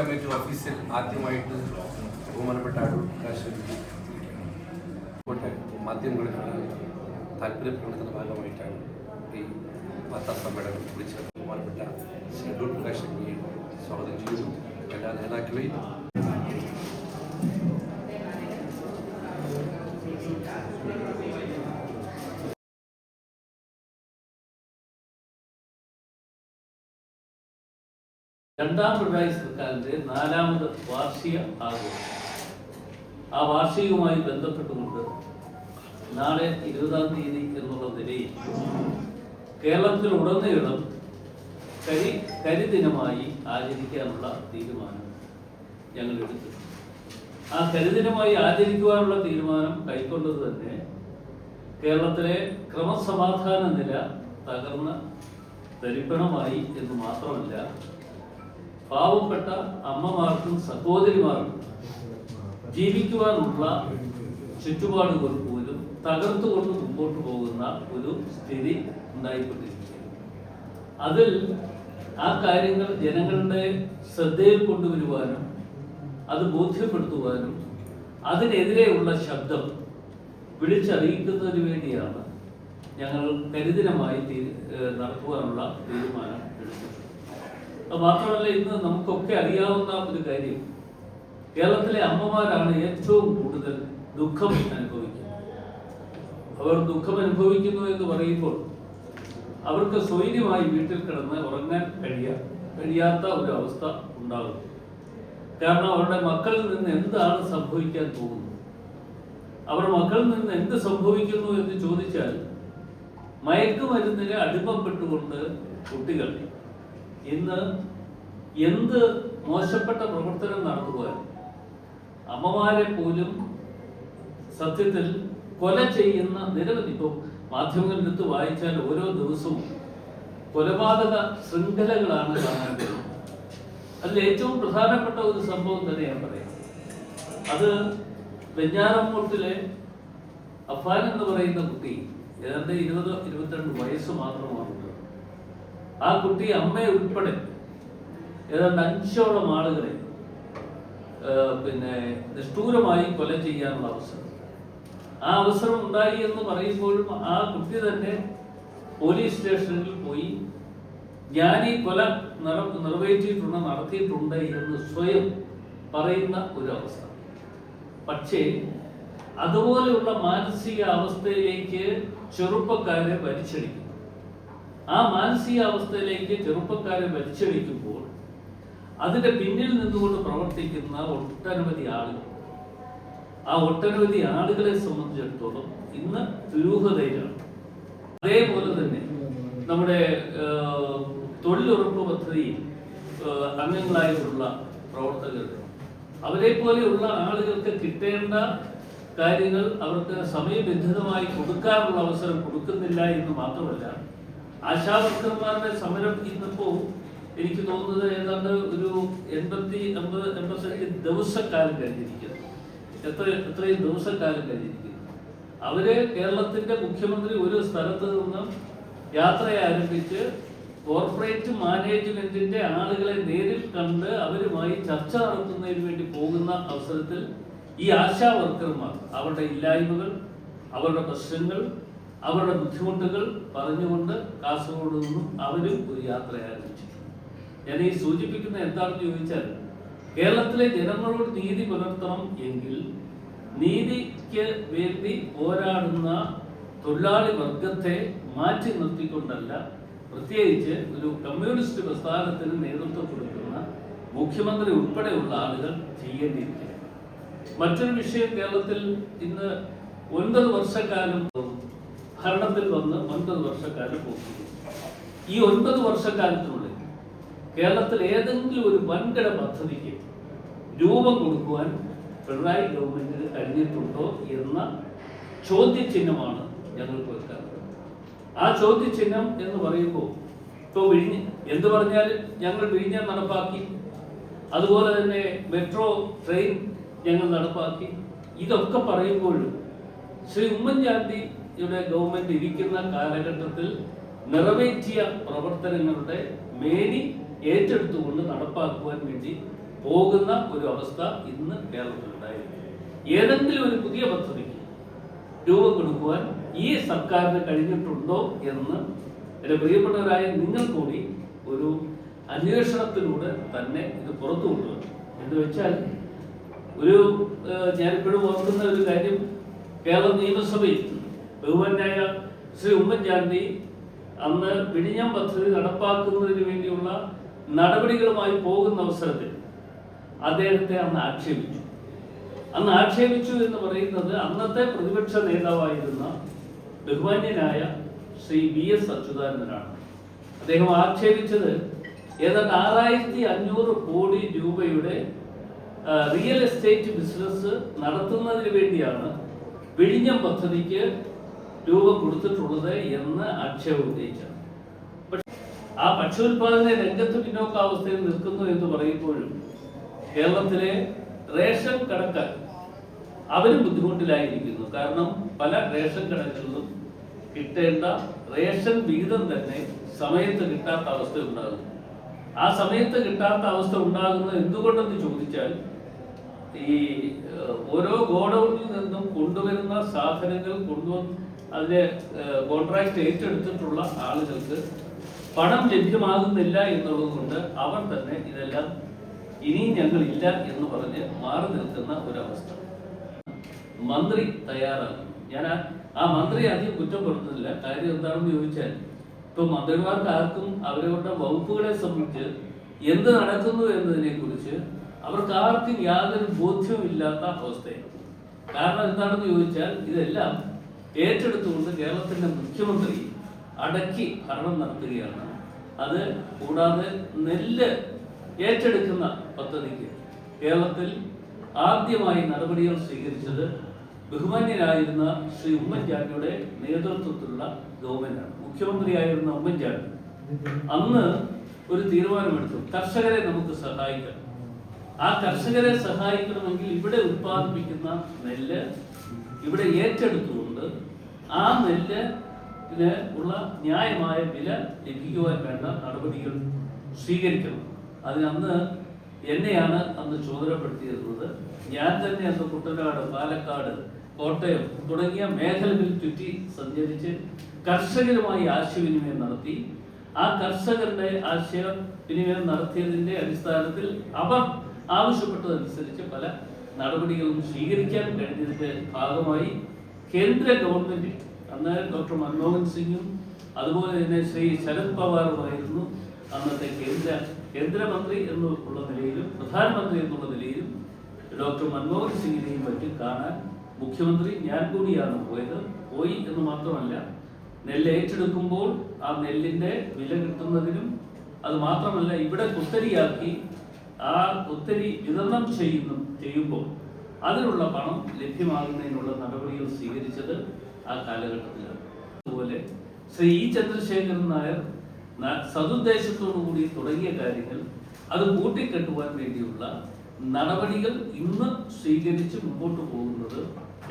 Committee ഓഫീസിൽ ആദ്യമായിട്ട് ബഹുമാനപ്പെട്ട മാധ്യമങ്ങളിൽ താല്പര്യപ്രകടനത്തിൻ്റെ ഭാഗമായിട്ടാണ് ഈ വാർത്താ സമ്മേളനം വിളിച്ചത്. ബഹുമാനപ്പെട്ട ഷെഡ്യൂൾ പ്രകാശ് കമ്മിറ്റിയെ സ്വാഗതം ചെയ്തു. എല്ലാ നേതാക്കളെയും രണ്ടാം പിണറായി സർക്കാരിൻ്റെ 4ാമത് വാർഷിക ആഘോഷം. ആ വാർഷികവുമായി ബന്ധപ്പെട്ടുകൊണ്ട് നാളെ 20-ാം തീയതി എന്നുള്ള നിലയിൽ കേരളത്തിലുടനീളം കരിദിനമായി ആചരിക്കാനുള്ള തീരുമാനം ഞങ്ങൾ എടുത്തു. ആ കരിദിനമായി ആചരിക്കുവാനുള്ള തീരുമാനം കൈക്കൊണ്ടത് തന്നെ കേരളത്തിലെ ക്രമസമാധാന നില തകർന്ന ദരിദ്രമായി എന്ന് മാത്രമല്ല, പാവപ്പെട്ട അമ്മമാർക്കും സഹോദരിമാർക്കും ജീവിക്കുവാനുള്ള ചുറ്റുപാടുകൾ പോലും തകർത്തുകൊണ്ട് മുമ്പോട്ട് പോകുന്ന ഒരു സ്ഥിതി ഉണ്ടായിക്കൊണ്ടിരിക്കുകയാണ്. അതിൽ ആ കാര്യങ്ങൾ ജനങ്ങളുടെ ശ്രദ്ധയിൽ കൊണ്ടുവരുവാനും അത് ബോധ്യപ്പെടുത്തുവാനും അതിനെതിരെയുള്ള ശബ്ദം വിളിച്ചറിയിക്കുന്നതിന് വേണ്ടിയാണ് ഞങ്ങൾ കരിദിനമായി നടത്തുവാനുള്ള തീരുമാനം എടുത്തിട്ടുള്ളത്. മാത്രമല്ല, ഇന്ന് നമുക്കൊക്കെ അറിയാവുന്ന ഒരു കാര്യം, കേരളത്തിലെ അമ്മമാരാണ് ഏറ്റവും കൂടുതൽ ദുഃഖം അനുഭവിക്കുന്നത്. അവർ ദുഃഖം അനുഭവിക്കുന്നു എന്ന് പറയുമ്പോൾ അവർക്ക് സ്വൈര്യമായി വീട്ടിൽ കിടന്ന് ഉറങ്ങാൻ കഴിയാത്ത ഒരു അവസ്ഥ ഉണ്ടാകും. കാരണം അവരുടെ മക്കളിൽ നിന്ന് എന്താണ് സംഭവിക്കാൻ പോകുന്നത്, അവർ മക്കളിൽ നിന്ന് എന്ത് സംഭവിക്കുന്നു എന്ന് ചോദിച്ചാൽ, മയക്കുമരുന്നിന് അടിമപ്പെട്ടുകൊണ്ട് കുട്ടികൾ ഇന്ന് എന്ത് മോശപ്പെട്ട പ്രവർത്തനം നടത്തുവാൻ അമ്മമാരെ പോലും സത്യത്തിൽ കൊല ചെയ്യുന്ന നിരവധി, ഇപ്പോൾ മാധ്യമങ്ങളിലെടുത്ത് വായിച്ചാൽ ഓരോ ദിവസവും കൊലപാതക ശൃംഖലകളാണ് കാണാൻ കഴിയുന്നത്. അതിൽ ഏറ്റവും പ്രധാനപ്പെട്ട ഒരു സംഭവം തന്നെ ഞാൻ പറയാം. അത് വെഞ്ഞാറമ്മൂട്ടിലെ അഫാൻ എന്ന് പറയുന്ന കുട്ടി, ഏതാണ്ട് 20-22 വയസ്സ് മാത്രമാണ്. ആ കുട്ടി അമ്മയെ ഉൾപ്പെടെ ഏതാണ്ട് 5ഓളം ആളുകളെ നിഷ്ഠൂരമായി കൊല ചെയ്യാനുള്ള അവസരം. ആ അവസരം ഉണ്ടായി എന്ന് പറയുമ്പോഴും ആ കുട്ടി തന്നെ പോലീസ് സ്റ്റേഷനിൽ പോയി ഞാൻ ഈ കൊല നടത്തിയിട്ടുണ്ട് എന്ന് സ്വയം പറയുന്ന ഒരു അവസ്ഥ. പക്ഷേ അതുപോലെയുള്ള മാനസിക അവസ്ഥയിലേക്ക് ചെറുപ്പക്കാരെ വലിച്ചടിക്കും. ആ മാനസികാവസ്ഥയിലേക്ക് ചെറുപ്പക്കാരെ വലിച്ചടിക്കുമ്പോൾ അതിന്റെ പിന്നിൽ നിന്നുകൊണ്ട് പ്രവർത്തിക്കുന്ന ഒട്ടനവധി ആളുകൾ, ആ ഒട്ടനവധി ആളുകളെ സംബന്ധിച്ചിടത്തോളം ഇന്ന് ദുരൂഹതയിലാണ്. അതേപോലെ തന്നെ നമ്മുടെ തൊഴിലുറപ്പ് പദ്ധതിയിൽ അംഗങ്ങളായിട്ടുള്ള പ്രവർത്തകർ, അവരെ പോലെയുള്ള ആളുകൾക്ക് കിട്ടേണ്ട കാര്യങ്ങൾ അവർക്ക് സമയബന്ധിതമായി കൊടുക്കാനുള്ള അവസരം കൊടുക്കുന്നില്ല എന്ന് മാത്രമല്ല, ആശാവർക്കർമാരുടെ സമരം ഇന്നിപ്പോൾ എനിക്ക് തോന്നുന്നത് ഏതാണ്ട് ഒരു 80-85 ദിവസക്കാലം കഴിഞ്ഞിരിക്കുന്നു. എത്രയും ദിവസക്കാലം കഴിഞ്ഞിരിക്കുന്നു. അവര് കേരളത്തിന്റെ മുഖ്യമന്ത്രി ഒരു സ്ഥലത്ത് നിന്നും യാത്ര ആരംഭിച്ച് കോർപ്പറേറ്റ് മാനേജ്മെന്റിന്റെ ആളുകളെ നേരിൽ കണ്ട് അവരുമായി ചർച്ച നടത്തുന്നതിന് വേണ്ടി പോകുന്ന അവസരത്തിൽ ഈ ആശാ വർക്കർമാർ അവരുടെ ഇല്ലായ്മകൾ, അവരുടെ പ്രശ്നങ്ങൾ, അവരുടെ ബുദ്ധിമുട്ടുകൾ പറഞ്ഞുകൊണ്ട് കാസർഗോഡ് നിന്നും അവരും ഒരു യാത്ര ആരംഭിച്ചു. ഞാൻ ഈ സൂചിപ്പിക്കുന്ന എന്താണെന്ന് ചോദിച്ചാൽ, കേരളത്തിലെ ജനങ്ങളോട് നീതി പുലർത്തണം എങ്കിൽ നീതിക്ക് വേണ്ടി പോരാടുന്ന തൊഴിലാളി വർഗത്തെ മാറ്റി നിർത്തിക്കൊണ്ടല്ല, പ്രത്യേകിച്ച് ഒരു കമ്മ്യൂണിസ്റ്റ് പ്രസ്ഥാനത്തിന് നേതൃത്വം കൊടുക്കുന്ന മുഖ്യമന്ത്രി ഉൾപ്പെടെയുള്ള ആളുകൾ ചെയ്യേണ്ടിയിരിക്കുക. മറ്റൊരു വിഷയം, കേരളത്തിൽ ഇന്ന് 9 വർഷക്കാലം ഭരണത്തിൽ വന്ന് 9 വർഷക്കാലം പൂർത്തിയായി. ഈ 9 വർഷക്കാലത്തിനുള്ളിൽ കേരളത്തിൽ ഏതെങ്കിലും ഒരു വൻകിട പദ്ധതിക്ക് രൂപം കൊടുക്കുവാൻ പിണറായി ഗവൺമെന്റിന് കഴിഞ്ഞിട്ടുണ്ടോ എന്ന ചോദ്യചിഹ്നമാണ് ഞങ്ങൾക്ക് വെക്കാറുള്ളത്. ആ ചോദ്യചിഹ്നം എന്ന് പറയുമ്പോൾ, ഇപ്പോൾ എന്ത് പറഞ്ഞാലും ഞങ്ങൾ വിഴിഞ്ഞം നടപ്പാക്കി, അതുപോലെ തന്നെ മെട്രോ ട്രെയിൻ ഞങ്ങൾ നടപ്പാക്കി. ഇതൊക്കെ പറയുമ്പോഴും ശ്രീ ഉമ്മൻചാണ്ടിയുടെ ഗവൺമെന്റ് ഇരിക്കുന്ന കാലഘട്ടത്തിൽ നിറവേറ്റിയ പ്രവർത്തനങ്ങളുടെ മേനി ഏറ്റെടുത്തുകൊണ്ട് നടപ്പാക്കുവാൻ വേണ്ടി പോകുന്ന ഒരു അവസ്ഥ ഇന്ന് കേരളത്തിലുണ്ടായിരുന്നു. ഏതെങ്കിലും ഒരു പുതിയ പദ്ധതിക്ക് രൂപം കൊടുക്കുവാൻ ഈ സർക്കാരിന് കഴിഞ്ഞിട്ടുണ്ടോ എന്ന് എൻ്റെ പ്രിയപ്പെട്ടവരായ നിങ്ങൾ കൂടി ഒരു അന്വേഷണത്തിലൂടെ തന്നെ ഇത് പുറത്തു കൊണ്ടുവരും. എന്ന് വെച്ചാൽ ഞാനിപ്പോഴും ഓർക്കുന്ന ഒരു കാര്യം, കേരള നിയമസഭയിൽ ബഹുമാനായ ശ്രീ ഉമ്മൻചാണ്ടി അന്ന് വിഴിഞ്ഞം പദ്ധതി നടപ്പാക്കുന്നതിന് വേണ്ടിയുള്ള നടപടികളുമായി പോകുന്ന അവസരത്തിൽ അദ്ദേഹത്തെ അന്ന് ആക്ഷേപിച്ചു എന്ന് പറയുന്നത് അന്നത്തെ പ്രതിപക്ഷ നേതാവായിരുന്ന ബഹുമാന്യനായ ശ്രീ VS അച്യുതാനന്ദനാണ്. അദ്ദേഹം ആക്ഷേപിച്ചത് ഏതാണ്ട് 6500 കോടി രൂപയുടെ റിയൽ എസ്റ്റേറ്റ് ബിസിനസ് നടത്തുന്നതിന് വേണ്ടിയാണ് വിഴിഞ്ഞം പദ്ധതിക്ക് രൂപം കൊടുത്തിട്ടുള്ളത് എന്ന് ആക്ഷേപം ഉന്നയിച്ചാണ്. പക്ഷേ ആ ഭക്ഷ്യോൽപാദന രംഗത്ത് പിന്നോക്കാവസ്ഥയിൽ നിൽക്കുന്നു എന്ന് പറയുമ്പോഴും കേരളത്തിലെ റേഷൻ കടക്കാർ അവരും ബുദ്ധിമുട്ടിലായിരിക്കുന്നു. കാരണം പല റേഷൻ കടകളിലും കിട്ടേണ്ട റേഷൻ വിഹിതം തന്നെ സമയത്ത് കിട്ടാത്ത അവസ്ഥ ഉണ്ടാകുന്നു. ആ സമയത്ത് കിട്ടാത്ത അവസ്ഥ ഉണ്ടാകുന്നത് എന്തുകൊണ്ടെന്ന് ചോദിച്ചാൽ, ഈ ഓരോ ഗോഡൌണിൽ നിന്നും കൊണ്ടുവരുന്ന സാധനങ്ങൾ അതിനെ കോൺട്രാക്ട് ഏറ്റെടുത്തിട്ടുള്ള ആളുകൾക്ക് പണം ലഭ്യമാകുന്നില്ല എന്നുള്ളത് കൊണ്ട് അവർ തന്നെ ഇതെല്ലാം ഇനിയും ഞങ്ങളില്ല എന്ന് പറഞ്ഞ് മാറി നിൽക്കുന്ന ഒരവസ്ഥ. മന്ത്രി തയ്യാറാകും. ഞാൻ ആ മന്ത്രി അധികം കുറ്റപ്പെടുത്തുന്നില്ല. കാര്യം എന്താണെന്ന് ചോദിച്ചാൽ, ഇപ്പൊ മന്ത്രിമാർക്ക് ആർക്കും അവരവരുടെ വകുപ്പുകളെ സംബന്ധിച്ച് എന്ത് നടക്കുന്നു എന്നതിനെ കുറിച്ച് അവർക്ക് ആർക്കും യാതൊരു ബോധ്യവും ഇല്ലാത്ത അവസ്ഥയാണ്. കാരണം എന്താണെന്ന് ചോദിച്ചാൽ, ഇതെല്ലാം ഏറ്റെടുത്തുകൊണ്ട് കേരളത്തിന്റെ മുഖ്യമന്ത്രി അടക്കി ഭരണം നടത്തുകയാണ്. അത് കൂടാതെ നെല്ല് ഏറ്റെടുക്കുന്ന പദ്ധതിക്ക് കേരളത്തിൽ ആദ്യമായി നടപടികൾ സ്വീകരിച്ചത് ബഹുമാന്യനായിരുന്ന ശ്രീ ഉമ്മൻചാണ്ടിയുടെ നേതൃത്വത്തിലുള്ള ഗവൺമെന്റാണ്. മുഖ്യമന്ത്രിയായിരുന്ന ഉമ്മൻചാണ്ടി അന്ന് ഒരു തീരുമാനമെടുത്തു, കർഷകരെ നമുക്ക് സഹായിക്കണം. ആ കർഷകരെ സഹായിക്കണമെങ്കിൽ ഇവിടെ ഉത്പാദിപ്പിക്കുന്ന നെല്ല് ഇവിടെ ഏറ്റെടുത്തുകൊണ്ട് ആ നെല്ലിന് ഉള്ള ന്യായമായ വില ലഭിക്കുവാൻ വേണ്ട നടപടികൾ സ്വീകരിക്കണം. അതിനന്ന് എന്നെയാണ് അന്ന് ചുമതലപ്പെടുത്തിയിരുന്നത്. ഞാൻ തന്നെ അന്ന് കുട്ടനാട്, പാലക്കാട്, കോട്ടയം തുടങ്ങിയ മേഖലകളിൽ ചുറ്റി സഞ്ചരിച്ച് കർഷകരുമായി ആശയവിനിമയം നടത്തി. ആ കർഷകരുടെ ആശയവിനിമയം നടത്തിയതിന്റെ അടിസ്ഥാനത്തിൽ അവർ ആവശ്യപ്പെട്ടതനുസരിച്ച് പല നടപടികളും സ്വീകരിക്കാൻ കഴിഞ്ഞതിന്റെ ഭാഗമായി കേന്ദ്ര ഗവൺമെന്റ്, അന്ന് ഡോക്ടർ മൻമോഹൻ സിംഗും അതുപോലെ തന്നെ ശ്രീ ശരത് പവാറുമായിരുന്നു അന്നത്തെ കേന്ദ്രമന്ത്രി എന്നുള്ള നിലയിലും പ്രധാനമന്ത്രി എന്നുള്ള നിലയിലും ഡോക്ടർ മൻമോഹൻ സിംഗിനെയും മറ്റും കാണാൻ മുഖ്യമന്ത്രി ഞാൻ കൂടിയാണ് പോയി എന്ന് മാത്രമല്ല, നെല്ല് ഏറ്റെടുക്കുമ്പോൾ ആ നെല്ലിന്റെ വില കിട്ടുന്നതിനും, അത് മാത്രമല്ല ഇവിടെ കുത്തരിയാക്കി ആ കുത്തരി വിതരണം ചെയ്യുമ്പോൾ അതിനുള്ള പണം ലഭ്യമാകുന്നതിനുള്ള നടപടികൾ സ്വീകരിച്ചത് ആ കാലഘട്ടത്തിലാണ്. അതുപോലെ ശ്രീ ചന്ദ്രശേഖരൻ നായർ സതുദ്ദേശത്തോടുകൂടി തുടങ്ങിയ കാര്യങ്ങൾ അത് കൂട്ടിക്കെട്ടുവാൻ വേണ്ടിയുള്ള നടപടികൾ ഇന്ന് സ്വീകരിച്ച് മുമ്പോട്ട് പോകുന്നത്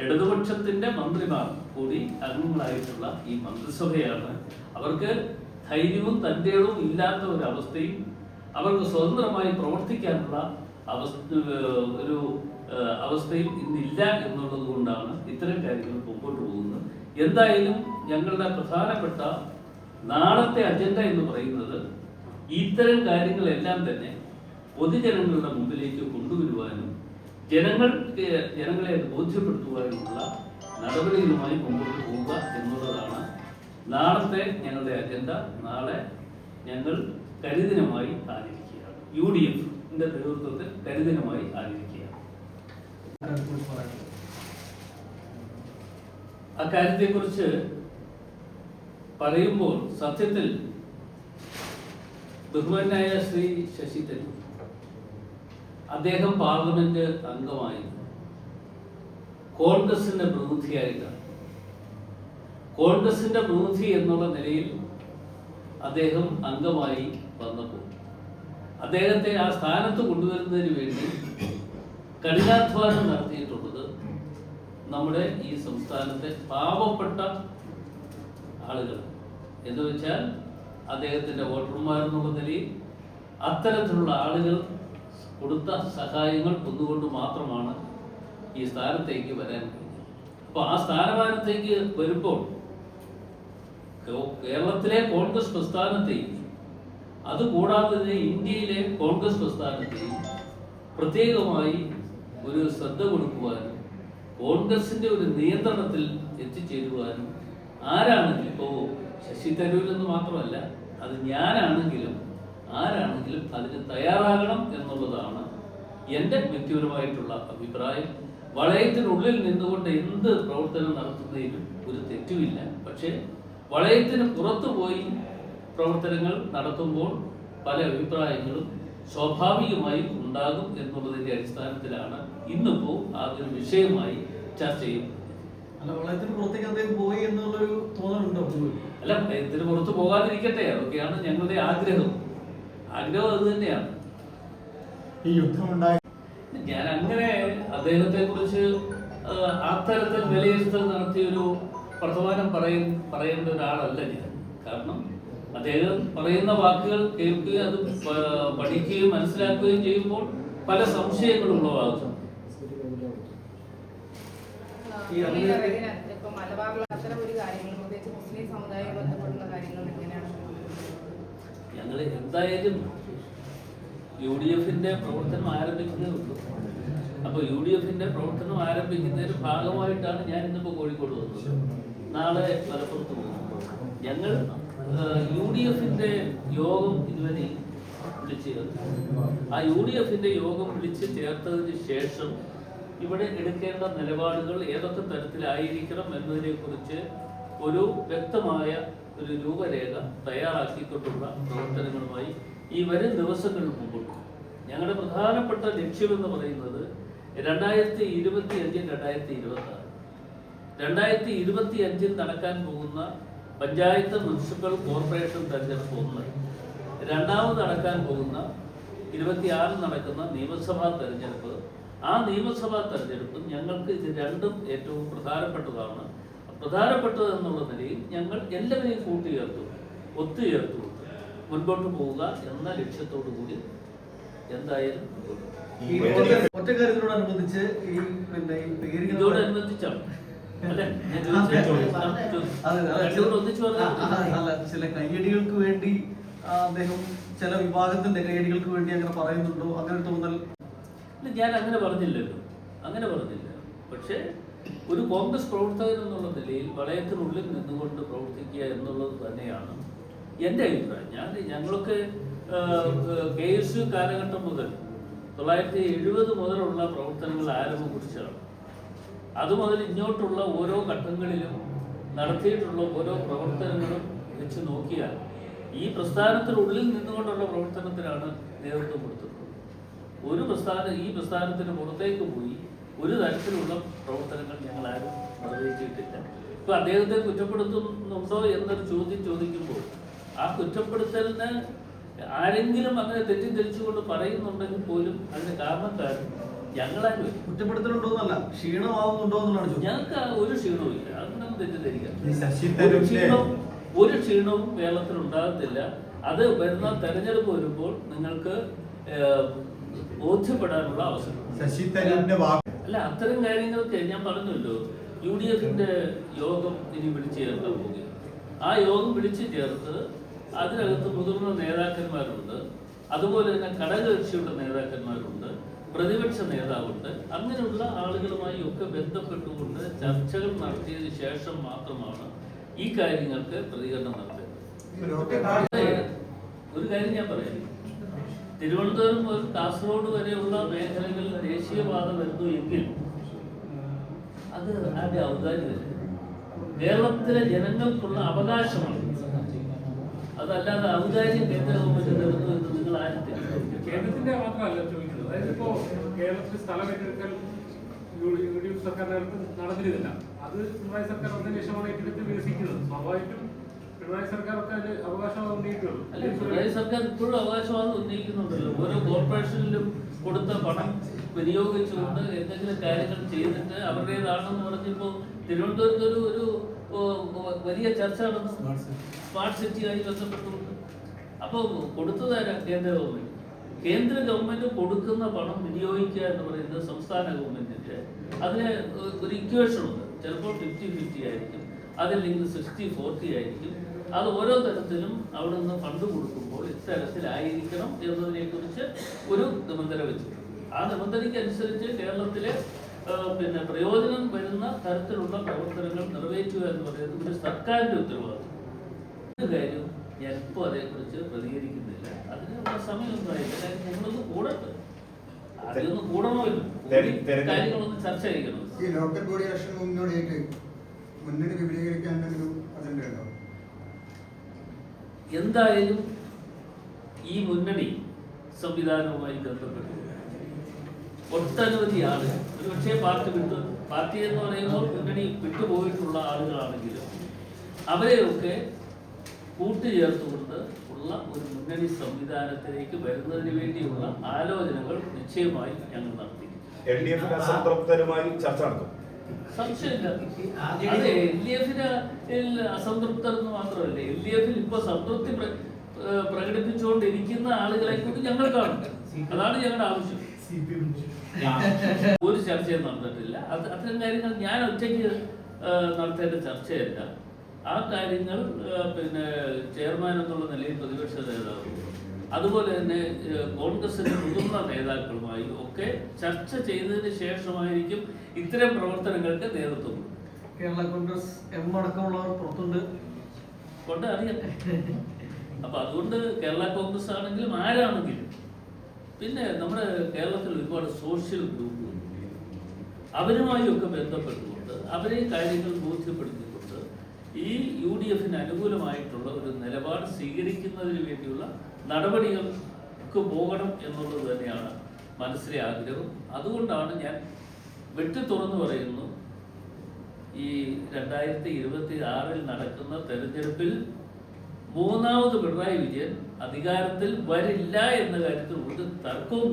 ഇടതുപക്ഷത്തിന്റെ മന്ത്രിമാർ കൂടി അംഗങ്ങളായിട്ടുള്ള ഈ മന്ത്രിസഭയാണ്. അവർക്ക് ധൈര്യവും തന്റേടവും ഇല്ലാത്ത ഒരു അവസ്ഥയും അവർക്ക് സ്വതന്ത്രമായി പ്രവർത്തിക്കാനുള്ള അവസ്ഥയും ഇന്നില്ല എന്നുള്ളത് കൊണ്ടാണ് ഇത്തരം കാര്യങ്ങൾ മുമ്പോട്ട് പോകുന്നത്. എന്തായാലും ഞങ്ങളുടെ പ്രധാനപ്പെട്ട നാളത്തെ അജണ്ട എന്ന് പറയുന്നത് ഇത്തരം കാര്യങ്ങളെല്ലാം തന്നെ പൊതുജനങ്ങളുടെ മുമ്പിലേക്ക് കൊണ്ടുവരുവാനും ജനങ്ങളെ ബോധ്യപ്പെടുത്തുവാനുമുള്ള നടപടികളുമായി മുമ്പോട്ട് പോവുക എന്നുള്ളതാണ് നാളത്തെ ഞങ്ങളുടെ അജണ്ട. നാളെ ഞങ്ങൾ കരിദിനമായി ആചരിക്കുകയാണ്. UDFന്റെ നേതൃത്വത്തിൽ കരിദിനമായി ആചരിക്കുകയാണ്. അക്കാര്യത്തെക്കുറിച്ച് പറയുമ്പോൾ സത്യത്തിൽ ബഹുമാനായ ശ്രീ ശശി തരൂർ അദ്ദേഹം പാർലമെന്റ് അംഗമായിരുന്നു. കോൺഗ്രസിന്റെ പ്രതിനിധിയായിട്ടാണ്. കോൺഗ്രസിന്റെ പ്രതിനിധി എന്നുള്ള നിലയിൽ അദ്ദേഹം അംഗമായി വന്നപ്പോൾ അദ്ദേഹത്തെ ആ സ്ഥാനത്ത് കൊണ്ടുവരുന്നതിന് വേണ്ടി കഠിനാധ്വാനം നടത്തിയിട്ടുള്ളത് നമ്മുടെ ഈ സംസ്ഥാനത്തെ പാവപ്പെട്ട ആളുകൾ എന്ന് വെച്ചാൽ അദ്ദേഹത്തിന്റെ വോട്ടർമാരെന്നുള്ള നിലയിൽ, അത്തരത്തിലുള്ള ആളുകൾ കൊടുത്ത സഹായങ്ങൾ ഒന്നുകൊണ്ട് മാത്രമാണ് ഈ സ്ഥാനത്തേക്ക് വരാൻ കഴിഞ്ഞത്. അപ്പോൾ ആ സ്ഥാനമാനത്തേക്ക് വരുമ്പോൾ കേരളത്തിലെ കോൺഗ്രസ് പ്രസ്ഥാനത്തെയും അതുകൂടാതെ തന്നെ ഇന്ത്യയിലെ കോൺഗ്രസ് പ്രസ്ഥാനത്തെയും പ്രത്യേകമായി ഒരു ശ്രദ്ധ കൊടുക്കുവാനും കോൺഗ്രസിന്റെ ഒരു നിയന്ത്രണത്തിൽ എത്തിച്ചേരുവാനും ആരാണെങ്കിലും, ഇപ്പോൾ ശശി തരൂരെന്ന് മാത്രമല്ല, അത് ഞാനാണെങ്കിലും ആരാണെങ്കിലും അതിന് തയ്യാറാകണം എന്നുള്ളതാണ് എൻ്റെ വ്യക്തിപരമായിട്ടുള്ള അഭിപ്രായം. വളയത്തിനുള്ളിൽ നിന്നുകൊണ്ട് എന്ത് പ്രവർത്തനം നടത്തുന്നതിലും ഒരു തെറ്റുമില്ല. പക്ഷേ വളയത്തിന് പുറത്തു പോയി പ്രവർത്തനങ്ങൾ നടത്തുമ്പോൾ പല അഭിപ്രായങ്ങളും സ്വാഭാവികമായി ഉണ്ടാകും എന്നുള്ളതിൻ്റെ അടിസ്ഥാനത്തിലാണ് ഇന്നിപ്പോൾ അതൊരു വിഷയമായി ചർച്ച ചെയ്യുന്നത്. അല്ല, വളയത്തിന് പുറത്തേക്ക് അദ്ദേഹം പോയി എന്നുള്ളൊരു തോന്നലുണ്ടോ? അല്ല, വളയത്തിന് പുറത്ത് പോകാതിരിക്കട്ടെ, അതൊക്കെയാണ് ഞങ്ങളുടെ ആഗ്രഹം. ആഗ്രഹം അത് തന്നെയാണ്. ഈ യുദ്ധമുണ്ടായ ഞാൻ അങ്ങനെ അദ്ദേഹത്തെ കുറിച്ച് അത്തരത്തിൽ വിലയിരുത്തൽ നടത്തിയൊരു വർത്തമാനം പറയേണ്ട ഒരാളല്ല ഞാൻ. കാരണം അദ്ദേഹം പറയുന്ന വാക്കുകൾ കേൾക്കുകയും അത് പഠിക്കുകയും മനസ്സിലാക്കുകയും ചെയ്യുമ്പോൾ പല സംശയങ്ങളും ഉളവാകും. ഞങ്ങൾ എന്തായാലും UDF-ന്റെ പ്രവർത്തനം ആരംഭിക്കുന്നേ ഉള്ളൂ. അപ്പോൾ UDF-ന്റെ പ്രവർത്തനം ആരംഭിക്കുന്നതിന്റെ ഭാഗമായിട്ടാണ് ഞാൻ ഇന്നിപ്പോൾ കോഴിക്കോട് വന്നത്. നാളെ മലപ്പുറത്ത് പോകും. ഞങ്ങൾ UDF-ന്റെ യോഗം ഇതുവരെ വിളിച്ചു ചേർത്തു. ആ UDF-ന്റെ യോഗം വിളിച്ച് ചേർത്തതിന് ശേഷം ഇവിടെ എടുക്കേണ്ട നിലപാടുകൾ ഏതൊക്കെ തരത്തിലായിരിക്കണം എന്നതിനെക്കുറിച്ച് ഒരു വ്യക്തമായ ഒരു രൂപരേഖ തയ്യാറാക്കിക്കൊണ്ടുള്ള പ്രവർത്തനങ്ങളുമായി ഈ വരും ദിവസങ്ങളിൽ മുമ്പോട്ട്. ഞങ്ങളുടെ പ്രധാനപ്പെട്ട ലക്ഷ്യമെന്ന് പറയുന്നത് 2025-2026 2025 നടക്കാൻ പോകുന്ന പഞ്ചായത്ത് മുനിസിപ്പൽ കോർപ്പറേഷൻ തെരഞ്ഞെടുപ്പ് ഒന്ന്, രണ്ടാമത് നടക്കാൻ പോകുന്ന 26 നടക്കുന്ന നിയമസഭാ തെരഞ്ഞെടുപ്പ്. ആ നിയമസഭാ തെരഞ്ഞെടുപ്പ് ഞങ്ങൾക്ക് ഇത് രണ്ടും ഏറ്റവും പ്രധാനപ്പെട്ടതാണ്. പ്രധാനപ്പെട്ടത് എന്നുള്ള നിലയിൽ ഞങ്ങൾ എല്ലാവരെയും കൂട്ടിയേർത്തു, ഒത്തുചേർത്തു മുൻപോട്ട് പോവുക എന്ന ലക്ഷ്യത്തോടു കൂടി എന്തായാലും ഒറ്റ കാര്യത്തിനോടനുബന്ധിച്ച് ഈ പിന്നെ ഇതോടനുബന്ധിച്ചാണ് ചില കയ്യടികൾക്ക് വേണ്ടി അദ്ദേഹം ചില വിഭാഗത്തിന്റെ കയ്യടികൾക്ക് വേണ്ടി അങ്ങനെ പറയുന്നുണ്ടോ? അങ്ങനെ തോന്നൽ ഞാൻ അങ്ങനെ പറഞ്ഞില്ലല്ലോ, അങ്ങനെ പറഞ്ഞില്ല. പക്ഷേ ഒരു കോൺഗ്രസ് പ്രവർത്തകൻ എന്നുള്ള നിലയിൽ വളയത്തിനുള്ളിൽ നിന്നുകൊണ്ട് പ്രവർത്തിക്കുക എന്നുള്ളത് തന്നെയാണ് എൻ്റെ അഭിപ്രായം. ഞങ്ങളൊക്കെ KSU കാലഘട്ടം മുതൽ 1970 മുതലുള്ള പ്രവർത്തനങ്ങൾ ആരംഭം കുറിച്ചാണ്. അതുമുതൽ ഇങ്ങോട്ടുള്ള ഓരോ ഘട്ടങ്ങളിലും നടത്തിയിട്ടുള്ള ഓരോ പ്രവർത്തനങ്ങളും വെച്ച് നോക്കിയാൽ ഈ പ്രസ്ഥാനത്തിനുള്ളിൽ നിന്നുകൊണ്ടുള്ള പ്രവർത്തനത്തിനാണ് നേതൃത്വം കൊടുത്തിട്ടുള്ളത്. ഈ പ്രസ്ഥാനത്തിന് പുറത്തേക്ക് പോയി ഒരു തരത്തിലുള്ള പ്രവർത്തനങ്ങൾ ഞങ്ങൾ ആരും നിർവഹിച്ചിട്ടില്ല. ഇപ്പൊ അദ്ദേഹത്തെ കുറ്റപ്പെടുത്തുന്നുണ്ടോ എന്നൊരു ചോദ്യം ചോദിക്കുമ്പോൾ ആ കുറ്റപ്പെടുത്തലിന് ആരെങ്കിലും അങ്ങനെ തെറ്റിദ്ധരിച്ചുകൊണ്ട് പറയുന്നുണ്ടെങ്കിൽ പോലും അതിന് കാരണക്കാരും ഞങ്ങളാരും കുറ്റപ്പെടുത്തലുണ്ടോന്നല്ല, ക്ഷീണമാവുന്നുണ്ടോ എന്നുള്ളതാണ്. ഞങ്ങൾക്ക് ഒരു ക്ഷീണവും ഇല്ല. അതൊന്നും തെറ്റിദ്ധരിക്കാം. ശശി ഒരു ക്ഷീണവും കേരളത്തിൽ ഉണ്ടാകത്തില്ല. അത് വരുന്ന തെരഞ്ഞെടുപ്പ് വരുമ്പോൾ നിങ്ങൾക്ക് ബോധ്യപ്പെടാനുള്ള അവസരം. അല്ല, അത്തരം കാര്യങ്ങൾക്ക് ഞാൻ പറഞ്ഞല്ലോ, UDF-ന്റെ യോഗം ഇനി വിളിച്ചു ചേർക്കാൻ പോകുക. ആ യോഗം വിളിച്ചു ചേർത്ത് അതിനകത്ത് മുതിർന്ന നേതാക്കന്മാരുണ്ട്, അതുപോലെ തന്നെ ഘടകകക്ഷിയുടെ നേതാക്കന്മാരുണ്ട്, പ്രതിപക്ഷ നേതാവുണ്ട്. അങ്ങനെയുള്ള ആളുകളുമായി ഒക്കെ ബന്ധപ്പെട്ടുകൊണ്ട് ചർച്ചകൾ നടത്തിയതിനു ശേഷം മാത്രമാണ് ഈ കാര്യങ്ങൾക്ക് പ്രതികരണം നടത്തുന്നത്. ഒരു കാര്യം ഞാൻ പറയാം, തിരുവനന്തപുരം മുതൽ കാസർഗോഡ് വരെയുള്ള മേഖലകളിൽ ദേശീയപാത വരുന്നു എങ്കിൽ അത് അതിന്റെ ഔദാര്യമല്ല, കേരളത്തിലെ ജനങ്ങൾക്കുള്ള അവകാശമാണ്. അതല്ലാതെ ഔദാര്യം കേന്ദ്ര ഗവൺമെന്റ് തരുന്നു എന്ന് നിങ്ങൾ ആരും കേന്ദ്രത്തിന്റെ മാത്രമല്ല ചോദിക്കുന്നത്. അതായത് ഇപ്പോ കേരളത്തിൽ സ്ഥലം ഏറ്റെടുക്കൽ UDF സർക്കാരിനകത്ത് നടന്നിരുന്നില്ല. അത് പിണറായി സർക്കാർ വന്നതിന് ശേഷമാണ് ഏറ്റെടുത്ത് വികസിക്കുന്നത്. സ്വാഭാവികം പിണറായി സർക്കാരൊക്കെ അതിൽ അവകാശം ഉന്നയിക്കുള്ളൂ. അല്ലെ, പിണറായി സർക്കാർ ഇപ്പോഴും അവകാശവാദം ഉന്നയിക്കുന്നുണ്ടല്ലോ. ഓരോ കോർപ്പറേഷനിലും കൊടുത്ത പണം വിനിയോഗിച്ചുകൊണ്ട് എന്തെങ്കിലും കാര്യങ്ങൾ ചെയ്തിട്ട് അവരുടേതാണെന്ന് പറഞ്ഞപ്പോൾ തിരുവനന്തപുരത്ത് ഒരു വലിയ ചർച്ച നടന്നു സ്മാർട്ട് സിറ്റിയായി ബന്ധപ്പെട്ടുകൊണ്ട്. അപ്പോൾ കൊടുത്തതാരാ? കേന്ദ്ര ഗവൺമെന്റ്. കേന്ദ്ര ഗവൺമെന്റ് കൊടുക്കുന്ന പണം വിനിയോഗിക്കുക എന്ന് പറയുന്നത് സംസ്ഥാന ഗവൺമെന്റിന്റെ അതിന് ഒരു ഇക്വേഷൻ ഉണ്ട്. ചിലപ്പോൾ 50-50 ആയിരിക്കും, അതല്ലെങ്കിൽ 60-40 ആയിരിക്കും. അത് ഓരോ തരത്തിലും അവിടെ നിന്ന് ഫണ്ട് കൊടുക്കുമ്പോൾ ഇത്തരത്തിലായിരിക്കണം എന്നതിനെ കുറിച്ച് ഒരു നിബന്ധന വെച്ചിട്ടുണ്ട്. ആ നിബന്ധനയ്ക്ക് അനുസരിച്ച് കേരളത്തിലെ പ്രയോജനം വരുന്ന തരത്തിലുള്ള പ്രവർത്തനങ്ങൾ നിറവേറ്റുക എന്ന് പറയുന്നത് ഒരു സർക്കാരിന്റെ ഉത്തരവാദിത്വം. ഒരു കാര്യം ഞാൻ ഇപ്പോൾ അതേക്കുറിച്ച് പ്രതികരിക്കുന്നില്ല, അതിനുള്ള സമയമൊന്നുമായില്ല. കാര്യം ഞങ്ങളൊന്ന് കൂടട്ടെ, അതിലൊന്ന് കൂടണമല്ലോ, കാര്യങ്ങളൊന്ന് ചർച്ച ചെയ്യണം. ഈ ലോക്കൽ ബോഡി ഇലക്ഷൻ മുന്നോടിയായിട്ട് മുന്നണി വിപുലീകരിക്കാൻ എന്തെങ്കിലും അജണ്ട ഉണ്ടോ? എന്തായാലും ഈ മുന്നണി സംവിധാനവുമായി ബന്ധപ്പെട്ട് ഒട്ടനവധി ആളുകൾ, ഒരുപക്ഷെ പാർട്ടി എന്ന് പറയുമ്പോൾ മുന്നണി വിട്ടുപോയിട്ടുള്ള ആളുകളാണെങ്കിലും അവരെയൊക്കെ കൂട്ടുചേർത്തുകൊണ്ട് ഉള്ള ഒരു മുന്നണി സംവിധാനത്തിലേക്ക് വരുന്നതിന് വേണ്ടിയുള്ള ആലോചനകൾ നിശ്ചയമായി ഞങ്ങൾ നടത്തി. LDF അസംതൃപ്തരുമായി ചർച്ച നടത്തും. സംശയമില്ല. അതെ, LDF അസംതൃപ്തർ എന്ന് മാത്രമല്ല, LDF ഇപ്പൊ സംതൃപ്തി പ്രകടിപ്പിച്ചുകൊണ്ടിരിക്കുന്ന ആളുകളെ കൊണ്ട് ഞങ്ങൾ കാണും. അതാണ് ഞങ്ങളുടെ ആവശ്യം. ഒരു ചർച്ചയും നടന്നിട്ടില്ല. അത്തരം കാര്യങ്ങൾ ഞാൻ ഒറ്റയ്ക്ക് നടത്തേണ്ട ചർച്ചയല്ല. ആ കാര്യങ്ങൾ ചെയർമാൻ എന്നുള്ള നിലയിൽ പ്രതിപക്ഷ നേതാവ്, അതുപോലെ തന്നെ കോൺഗ്രസിന്റെ മുതിർന്ന നേതാക്കളുമായി ഒക്കെ ചർച്ച ചെയ്തതിന് ശേഷമായിരിക്കും ഇത്തരം പ്രവർത്തനങ്ങൾക്ക് നേതൃത്വം. കേരള കോൺഗ്രസ് അടക്കമുള്ളവർ പുറത്തുണ്ട് കൊണ്ട് അറിയാം. അപ്പൊ അതുകൊണ്ട് കേരള കോൺഗ്രസ് ആണെങ്കിലും ആരാണെങ്കിലും, പിന്നെ നമ്മുടെ കേരളത്തിൽ ഒരുപാട് സോഷ്യൽ ഗ്രൂപ്പുകളുണ്ട്. അവരുമായി ഒക്കെ ബന്ധപ്പെട്ടുകൊണ്ട് അവരെ കാര്യങ്ങൾ ബോധ്യപ്പെടുത്തിക്കൊണ്ട് ഈ UDF അനുകൂലമായിട്ടുള്ള ഒരു നിലപാട് സ്വീകരിക്കുന്നതിന് വേണ്ടിയുള്ള നടപടികൾക്ക് പോകണം എന്നുള്ളത് തന്നെയാണ് മനസ്സിലെ ആഗ്രഹം. അതുകൊണ്ടാണ് ഞാൻ വെട്ടി തുറന്നു പറയുന്നു, ഈ 2026 നടക്കുന്ന തെരഞ്ഞെടുപ്പിൽ മൂന്നാമത് പിണറായി വിജയൻ അധികാരത്തിൽ വരില്ല എന്ന കാര്യത്തിൽ ഒരു തർക്കവും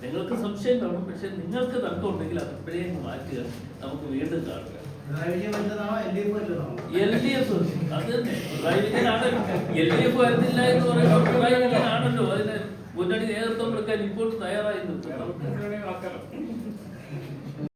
നിങ്ങൾക്ക് സംശയം കാണും. പക്ഷെ നിങ്ങൾക്ക് തർക്കം ഉണ്ടെങ്കിൽ അത് ഇപ്പോഴേ മാറ്റുക, നമുക്ക് വീണ്ടും കാണുക. LDF അത് തന്നെ പിണറായി വിജയനാണല്ലോ. LDF വരുന്നില്ല എന്ന് പറയുമ്പോൾ പിണറായി വിജയനാണല്ലോ അതിന് മുന്നണി നേതൃത്വം കൊടുക്കാൻ ഇപ്പോൾ തയ്യാറായി നിൽക്കുന്നത്.